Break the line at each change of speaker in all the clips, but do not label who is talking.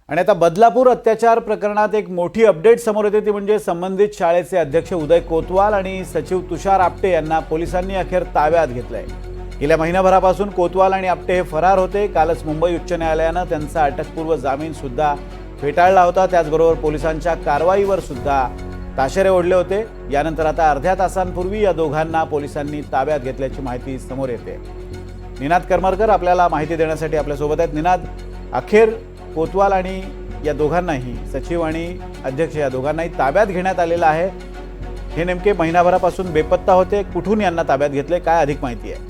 आणि आता बदलापूर अत्याचार प्रकरणात एक मोठी अपडेट समोर येते ती म्हणजे संबंधित शाळेचे अध्यक्ष उदय कोतवाल आणि सचिव तुषार आपटे यांना पोलिसांनी अखेर ताब्यात घेतलंय। गेल्या महिनाभरापासून कोतवाल आणि आपटे हे फरार होते। कालच मुंबई उच्च न्यायालयाने त्यांचा अटकपूर्व जामीन सुद्धा फेटाळला होता। त्याचबरोबर पोलिसांच्या कारवाईवर सुद्धा ताशेरे ओढले होते। यानंतर आता अर्ध्या तासांपूर्वी या दोघांना पोलिसांनी ताब्यात घेतल्याची माहिती समोर येते। निनाद करमरकर आपल्याला माहिती देण्यासाठी आपल्यासोबत आहेत। निनाद, अखेर कोतवाल आणि या दोघांनाही, सचिव आणि अध्यक्ष या दोघांनाही ताब्यात घेण्यात आलेलं आहे। हे नेमके महिनाभरापासून बेपत्ता होते, कुठून यांना ताब्यात घेतले, काय अधिक माहिती आहे?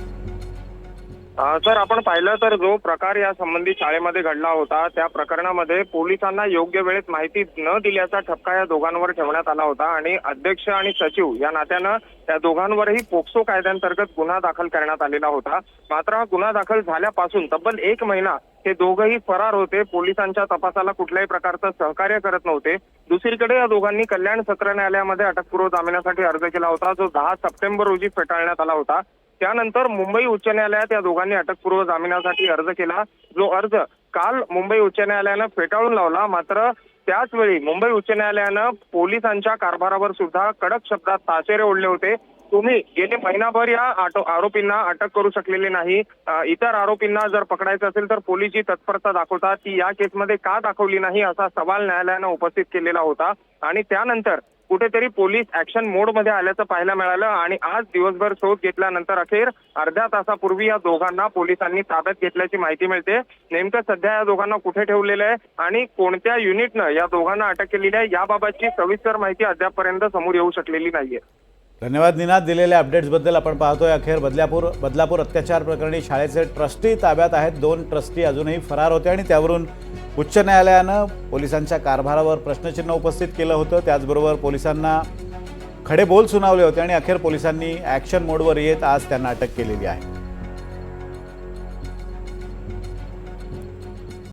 सर, आपण पाहिलं तर जो प्रकार या संबंधित शाळेमध्ये घडला होता त्या प्रकरणामध्ये पोलिसांना योग्य वेळेत माहिती न दिल्याचा ठपका या दोघांवर ठेवण्यात आला होता आणि अध्यक्ष आणि सचिव या नात्यानं त्या दोघांवरही पोक्सो कायद्यांतर्गत गुन्हा दाखल करण्यात आलेला होता। मात्र हा गुन्हा दाखल झाल्यापासून तब्बल 1 महिना हे दोघंही फरार होते। पोलिसांच्या तपासाला कुठल्याही प्रकारचं सहकार्य करत नव्हते। दुसरीकडे या दोघांनी कल्याण सत्र न्यायालयामध्ये अटकपूर्व जामिनासाठी अर्ज केला होता, जो 10 सप्टेंबर रोजी फेटाळण्यात आला होता। त्यानंतर मुंबई उच्च न्यायालयात या दोघांनी अटकपूर्व जामिनासाठी अर्ज केला, जो अर्ज काल मुंबई उच्च न्यायालयानं फेटाळून लावला। मात्र त्याच वेळी मुंबई उच्च न्यायालयानं पोलिसांच्या कारभारावर सुद्धा कडक शब्दात ताशेरे ओढले होते। तुम्ही गेले महिनाभर या आरोपींना अटक करू शकलेले नाही, इतर आरोपींना जर पकडायचं असेल तर पोलीस जी तत्परता दाखवतात ती या केसमध्ये का दाखवली नाही, असा सवाल न्यायालयानं उपस्थित केलेला होता। आणि त्यानंतर कुठेतरी पोलीस ऍक्शन मोडमध्ये आल्याचं पाहायला मिळालं आणि आज दिवसभर शोध घेतल्यानंतर अखेर अर्ध्या तासापूर्वी या दोघांना पोलिसांनी ताब्यात घेतल्याची माहिती मिळते। नेमकं सध्या या दोघांना कुठे ठेवलेलं आहे आणि कोणत्या युनिटनं या दोघांना अटक केलेली आहे याबाबतची सविस्तर माहिती अद्यापपर्यंत समोर येऊ शकलेली नाहीये।
धन्यवाद निनाद, दिलेल्या अपडेट्सबद्दल। आपण पाहतोय अखेर बदलापूर अत्याचार प्रकरणी शाळेचे ट्रस्टी ताब्यात आहेत। 2 ट्रस्टी अजूनही फरार होते आणि त्यावरून उच्च न्यायालयानं पोलिसांच्या कारभारावर प्रश्नचिन्ह उपस्थित केलं होतं। त्याचबरोबर पोलिसांना खडे बोल सुनावले होते आणि अखेर पोलिसांनी ॲक्शन मोडवर येत आज त्यांना अटक केलेली आहे।